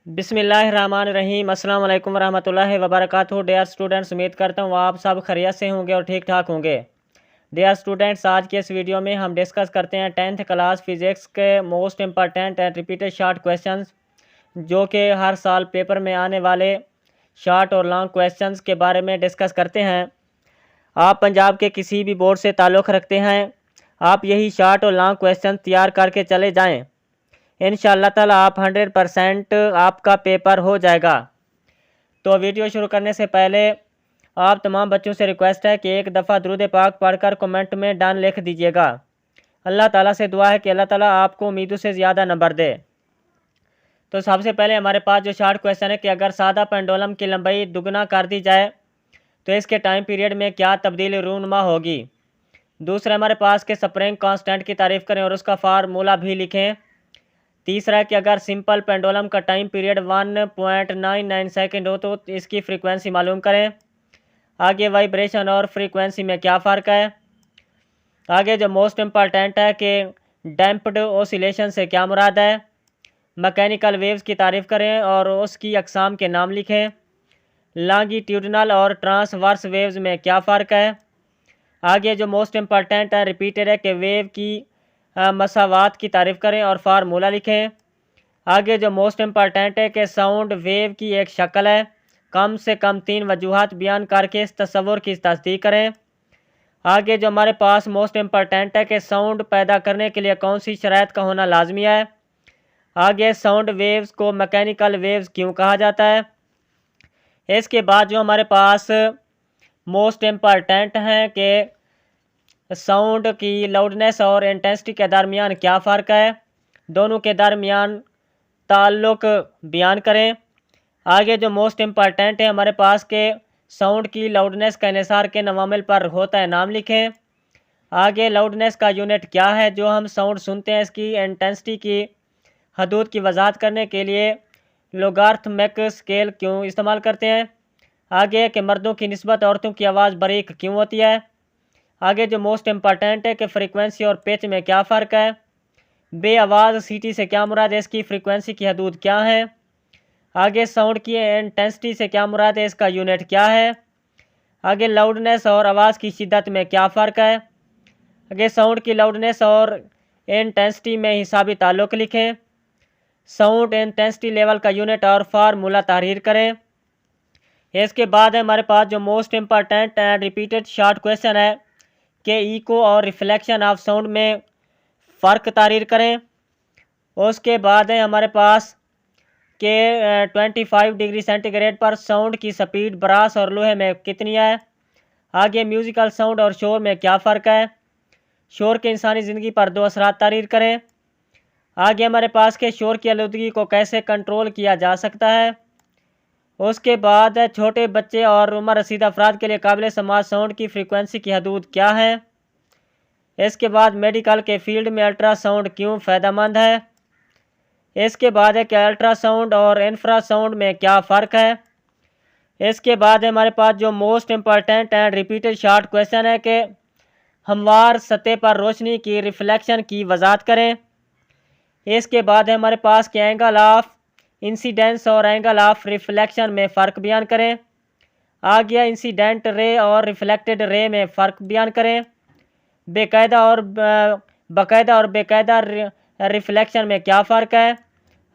बिस्मिल्लाहिर्रहमानिर्रहीम अस्सलाम वालेकुम रहमतुल्लाहि व बरकातुहू। डियर स्टूडेंट्स, उम्मीद करता हूँ आप सब खैरियत से होंगे और ठीक ठाक होंगे। डियर स्टूडेंट्स, आज के इस वीडियो में हम डिस्कस करते हैं 10th क्लास फिज़िक्स के most important and repeated short questions, जो कि हर साल पेपर में आने वाले शॉर्ट और लॉन्ग क्वेश्चंस के बारे में डिस्कस करते हैं। आप पंजाब के किसी भी बोर्ड से ताल्लुक़ रखते हैं, आप यही शॉर्ट और लॉन्ग क्वेश्चन तैयार करके चले जाएँ। इंशाअल्लाह ताला आप 100% आपका पेपर हो जाएगा। तो वीडियो शुरू करने से पहले आप तमाम बच्चों से रिक्वेस्ट है कि एक दफ़ा दुरूद पाक पढ़कर कमेंट में डन लिख दीजिएगा। अल्लाह ताला से दुआ है कि अल्लाह ताला आपको उम्मीदों से ज़्यादा नंबर दे। तो सबसे पहले हमारे पास जो शॉर्ट क्वेश्चन है कि अगर सादा पेंडुलम की लंबाई दुगना कर दी जाए तो इसके टाइम पीरियड में क्या तब्दीली रूनुमा होगी। दूसरा हमारे पास के स्प्रिंग कांस्टेंट की तारीफ़ करें और उसका फार्मूला भी लिखें। तीसरा है कि अगर सिंपल पेंडुलम का टाइम पीरियड 1.99 सेकंड हो तो इसकी फ्रीक्वेंसी मालूम करें। आगे वाइब्रेशन और फ्रीक्वेंसी में क्या फ़र्क है। आगे जो मोस्ट इम्पॉर्टेंट है कि डैम्प्ड ओसिलेशन से क्या मुराद है। मैकेनिकल वेव्स की तारीफ़ करें और उसकी अक़साम के नाम लिखें। लॉन्गिट्यूडनल और ट्रांसवर्स वेव्स में क्या फ़र्क है। आगे जो मोस्ट इम्पॉर्टेंट है रिपीटेड है कि वेव की मसावात की तारीफ़ करें और फार्मूला लिखें। आगे जो मोस्ट इम्पॉर्टेंट है कि साउंड वेव की एक शक्ल है, कम से कम 3 वजूहात बयान करके इस तस्वुर की तस्दीक करें। आगे जो हमारे पास मोस्ट इम्पॉर्टेंट है कि साउंड पैदा करने के लिए कौन सी शराइत का होना लाजमी है। आगे साउंड वेव्स को मैकेनिकल वेव्स क्यों कहा जाता है। इसके बाद जो हमारे पास मोस्ट इम्पॉर्टेंट हैं कि साउंड की लाउडनेस और इंटेंसिटी के दरमियान क्या फ़र्क है, दोनों के दरमियान ताल्लुक़ बयान करें। आगे जो मोस्ट इम्पॉर्टेंट है हमारे पास के साउंड की लाउडनेस का इन्हिसार के नवामिल पर होता है, नाम लिखें। आगे लाउडनेस का यूनिट क्या है जो हम साउंड सुनते हैं, इसकी इंटेंसिटी की हदूद की वजाहत करने के लिए लोगारिथमिक स्केल क्यों इस्तेमाल करते हैं। आगे कि मर्दों की निस्बत औरतों की आवाज़ बारीक क्यों होती है। आगे जो मोस्ट इम्पॉर्टेंट है कि फ्रीक्वेंसी और पिच में क्या फ़र्क है। बे आवाज़ सीटी से क्या मुराद है, इसकी फ्रीक्वेंसी की हदूद क्या है। आगे साउंड की इंटेंसिटी से क्या मुराद है, इसका यूनिट क्या है। आगे लाउडनेस और आवाज़ की शिद्दत में क्या फ़र्क है। आगे साउंड की लाउडनेस और इंटेंसिटी में हिसाबी ताल्लुक़ लिखें। साउंड इंटेंसिटी लेवल का यूनिट और फार्मूला तहरीर करें। इसके बाद है हमारे पास जो most important and repeated short question है कि इको और रिफ्लेक्शन ऑफ साउंड में फ़र्क तहरीर करें। उसके बाद है हमारे पास के 25 डिग्री सेंटीग्रेड पर साउंड की स्पीड ब्रास और लोहे में कितनी है। आगे म्यूज़िकल साउंड और शोर में क्या फ़र्क है। शोर के इंसानी ज़िंदगी पर 2 असरात तहरीर करें। आगे हमारे पास के शोर की आलूदगी को कैसे कंट्रोल किया जा सकता है। उसके बाद छोटे बच्चे और उम्र रसीदा अफराद के लिए काबिल समाज साउंड की फ्रीक्वेंसी की हदूद क्या है। इसके बाद मेडिकल के फील्ड में अल्ट्रासाउंड क्यों फ़ायदेमंद है। इसके बाद है कि अल्ट्रासाउंड और इंफ्रासाउंड में क्या फ़र्क है। इसके बाद है हमारे पास जो most important and repeated short question है कि हमवार सतह पर रोशनी की रिफ्लेक्शन की वजाहत करें। इसके बाद है हमारे पास कि एंगल ऑफ इंसिडेंस और एंगल ऑफ रिफ्लेक्शन में फ़र्क बयान करें। आ गया इंसिडेंट रे और रिफ्लेक्टेड रे में फ़र्क बयान करें। बाकायदा और बेकायदा रिफ्लेक्शन में क्या फ़र्क है।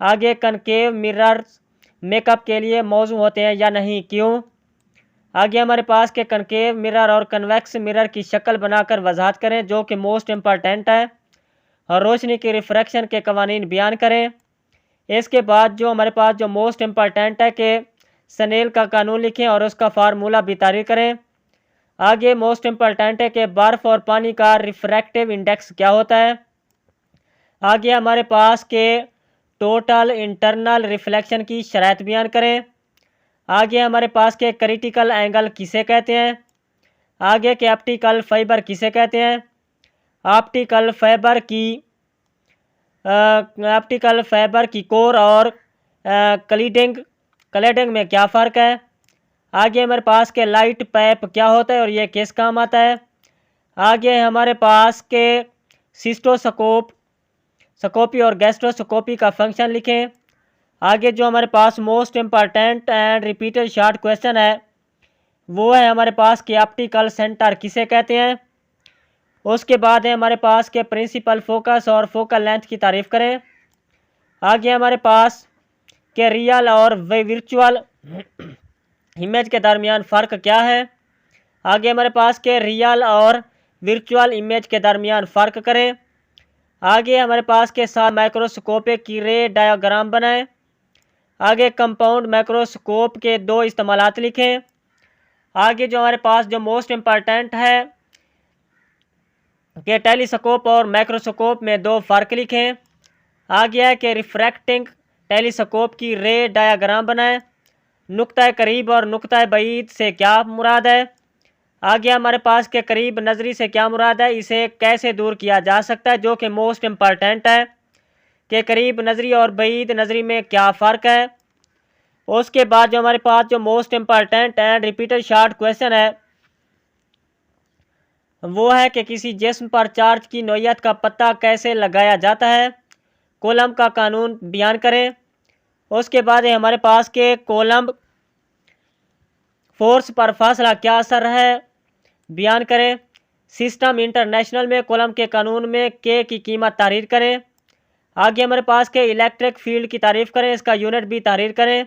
आगे कनकेव मिरर्स मेकअप के लिए मौजू होते हैं या नहीं, क्यों। आगे हमारे पास के कनकेव मिरर और कन्वेक्स मिरर की शक्ल बनाकर वजाहत करें, जो कि मोस्ट इम्पॉर्टेंट है। और रोशनी की रिफ्रैक्शन के कवानीन बयान करें। इसके बाद जो हमारे पास जो मोस्ट इम्पॉर्टेंट है कि स्नेल का कानून लिखें और उसका फार्मूला भी तारीफ़ करें। आगे मोस्ट इम्पॉर्टेंट है कि बर्फ़ और पानी का रिफ्रैक्टिव इंडेक्स क्या होता है। आगे हमारे पास के टोटल इंटरनल रिफ्लेक्शन की शराइत बयान करें। आगे हमारे पास के क्रिटिकल एंगल किसे कहते हैं। आगे के ऑप्टिकल फाइबर किसे कहते हैं। ऑप्टिकल फाइबर की कोर और क्लैडिंग में क्या फ़र्क है। आगे हमारे पास के लाइट पाइप क्या होता है और ये किस काम आता है। आगे हमारे पास के सिस्टोस्कोपी और गैस्ट्रोस्कोपी का फंक्शन लिखें। आगे जो हमारे पास most important and repeated short question है वो है हमारे पास कि ऑप्टिकल सेंटर किसे कहते हैं। उसके बाद है हमारे पास के प्रिंसिपल फोकस और फोकल लेंथ की तारीफ करें। आगे हमारे पास के रियल और वर्चुअल इमेज के दरमियान फ़र्क क्या है। आगे हमारे पास के रियल और वर्चुअल इमेज के दरमियान फ़र्क करें। आगे हमारे पास के साथ माइक्रोस्कोपिक की रे डायग्राम बनाएं। आगे कंपाउंड माइक्रोस्कोप के दो इस्तेमालात लिखें। आगे जो हमारे पास जो मोस्ट इम्पॉर्टेंट है कि टेलीस्कोप और माइक्रोस्कोप में दो फ़र्क लिखें। आगे है कि रिफ्रैक्टिंग टेलीस्कोप की रे डायग्राम बनाएं। नुक्ता करीब और नुक्ता बईद से क्या मुराद है। आगे हमारे पास के करीब नज़री से क्या मुराद है, इसे कैसे दूर किया जा सकता है, जो कि मोस्ट इम्पॉर्टेंट है कि करीब नज़री और बईद नज़री में क्या फ़र्क है। उसके बाद जो हमारे पास जो most important and repeated short question है वो है कि किसी जिस्म पर चार्ज की नोयत का पता कैसे लगाया जाता है। कोलम का कानून बयान करें। उसके बाद हमारे पास के कोलम फोर्स पर फासला क्या असर है बयान करें। सिस्टम इंटरनेशनल में कोलम के कानून में के की कीमत तहरीर करें। आगे हमारे पास के इलेक्ट्रिक फील्ड की तारीफ़ करें, इसका यूनिट भी तहरीर करें।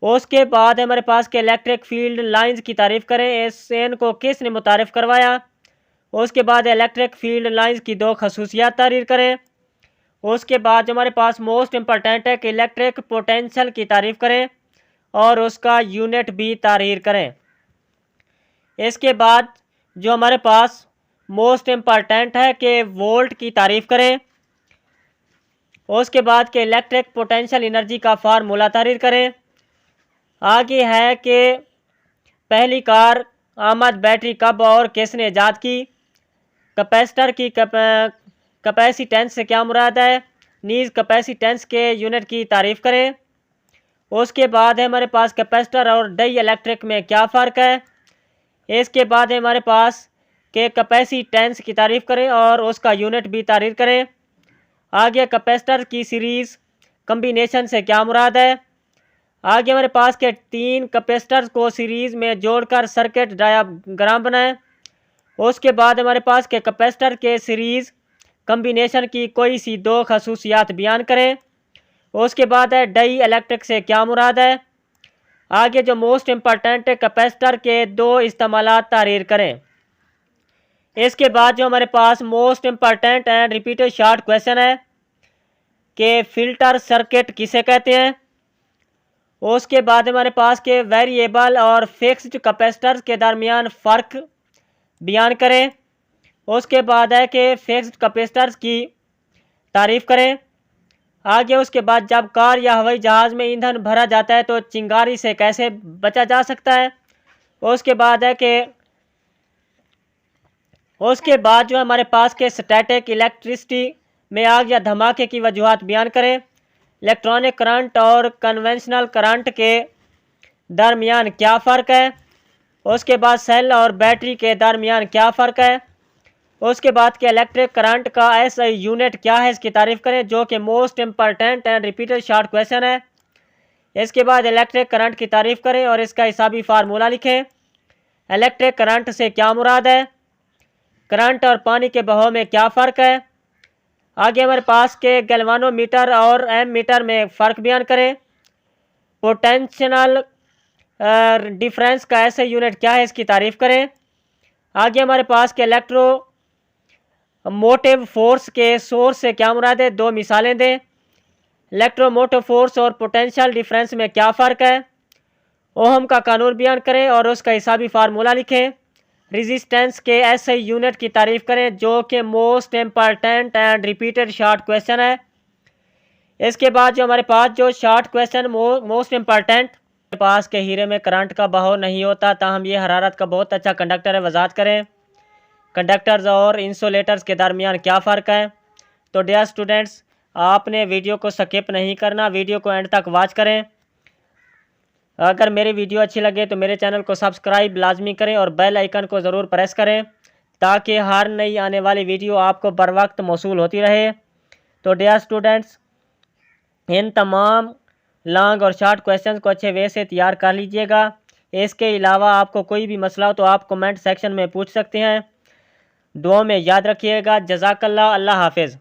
उसके बाद हमारे पास के इलेक्ट्रिक फील्ड लाइंस की तारीफ़ करें, इस को किसने मुतारिफ़ करवाया। उसके बाद इलेक्ट्रिक फील्ड लाइंस की दो खसूसियात तहरीर करें। उसके बाद जो हमारे पास मोस्ट इम्पॉर्टेंट है कि इलेक्ट्रिक पोटेंशियल की तारीफ़ करें और उसका यूनिट भी तहरीर करें। इसके बाद जो हमारे पास मोस्ट इम्पॉर्टेंट है कि वोल्ट की तारीफ़ करें। उसके बाद के इलेक्ट्रिक पोटेंशियल एनर्जी का फार्मूला तहरीर करें। आगे है कि पहली कार आमद बैटरी कब और किसने ईजाद की। कैपेसिटर की कैपेसिटेंस से क्या मुराद है, नीज कैपेसिटेंस के यूनिट की तारीफ़ करें। उसके बाद है हमारे पास कैपेसिटर और डाई इलेक्ट्रिक में क्या फ़र्क है। इसके बाद है हमारे पास के कैपेसिटेंस की तारीफ़ करें और उसका यूनिट भी तारीफ़ करें। आगे कैपेसिटर की सीरीज़ कम्बिनेशन से क्या मुराद है। आगे हमारे पास के तीन कैपेसिटर्स को सीरीज़ में जोड़कर सर्किट डायग्राम बनाएं। उसके बाद हमारे पास के कैपेसिटर के सीरीज़ कम्बिनेशन की कोई सी दो खसूसियात बयान करें। उसके बाद है डाई इलेक्ट्रिक से क्या मुराद है। आगे जो मोस्ट इम्पॉर्टेंट है कैपेसिटर के दो इस्तेमालात तहरीर करें। इसके बाद जो हमारे पास most important and repeated short question है कि फ़िल्टर सर्किट किसे कहते हैं। उसके बाद हमारे पास के वेरिएबल और फिक्स्ड कैपेसिटर्स के दरमियान फ़र्क बयान करें। उसके बाद है कि फिक्स्ड कैपेसिटर्स की तारीफ़ करें। आगे उसके बाद जब कार या हवाई जहाज़ में ईंधन भरा जाता है तो चिंगारी से कैसे बचा जा सकता है। उसके बाद है कि उसके बाद जो हमारे पास के स्टैटिक इलेक्ट्रिसिटी में आग या धमाके की वजूहात बयान करें। इलेक्ट्रॉनिक करंट और कन्वेंशनल करंट के दरमियान क्या फ़र्क है। उसके बाद सेल और बैटरी के दरमियान क्या फ़र्क है। उसके बाद के इलेक्ट्रिक करंट का ऐसा यूनिट क्या है, इसकी तारीफ़ करें, जो कि most important and repeated short question है। इसके बाद इलेक्ट्रिक करंट की तारीफ़ करें और इसका हिसाबी फार्मूला लिखें। इलेक्ट्रिक करंट से क्या मुराद है, करंट और पानी के बहाव में क्या फ़र्क है। आगे हमारे पास के गैल्वानोमीटर और एम मीटर में फ़र्क बयान करें। पोटेंशियल डिफरेंस का ऐसे यूनिट क्या है, इसकी तारीफ़ करें। आगे हमारे पास के इलेक्ट्रो मोटिव फोर्स के सोर्स से क्या मुराद है, दो मिसालें दें। इलेक्ट्रोमोटिव फोर्स और पोटेंशियल डिफरेंस में क्या फ़र्क है। ओहम का कानून बयान करें और उसका हिसाबी फार्मूला लिखें। रेजिस्टेंस के ऐसे यूनिट की तारीफ़ करें, जो कि most important and repeated short question है। इसके बाद जो हमारे पास जो शॉर्ट क्वेश्चन मोस्ट इम्पॉर्टेंट, पास के हीरे में करंट का बहाव नहीं होता, ताहम ये हरारत का बहुत अच्छा कंडक्टर है, वजाहत करें। कंडक्टर्स और इंसुलेटर्स के दरमियान क्या फ़र्क है। तो डियर स्टूडेंट्स, आपने वीडियो को स्किप नहीं करना, वीडियो को एंड तक वॉच करें। अगर मेरी वीडियो अच्छी लगे तो मेरे चैनल को सब्सक्राइब लाजमी करें और बेल आइकन को ज़रूर प्रेस करें, ताकि हर नई आने वाली वीडियो आपको बर वक्त मौसूल होती रहे। तो डियर स्टूडेंट्स, इन तमाम लॉन्ग और शॉर्ट क्वेश्चंस को अच्छे वे से तैयार कर लीजिएगा। इसके अलावा आपको कोई भी मसला हो तो आप कमेंट सेक्शन में पूछ सकते हैं। दुआ में याद रखिएगा। जज़ाकल्लाह। अल्लाह हाफिज़।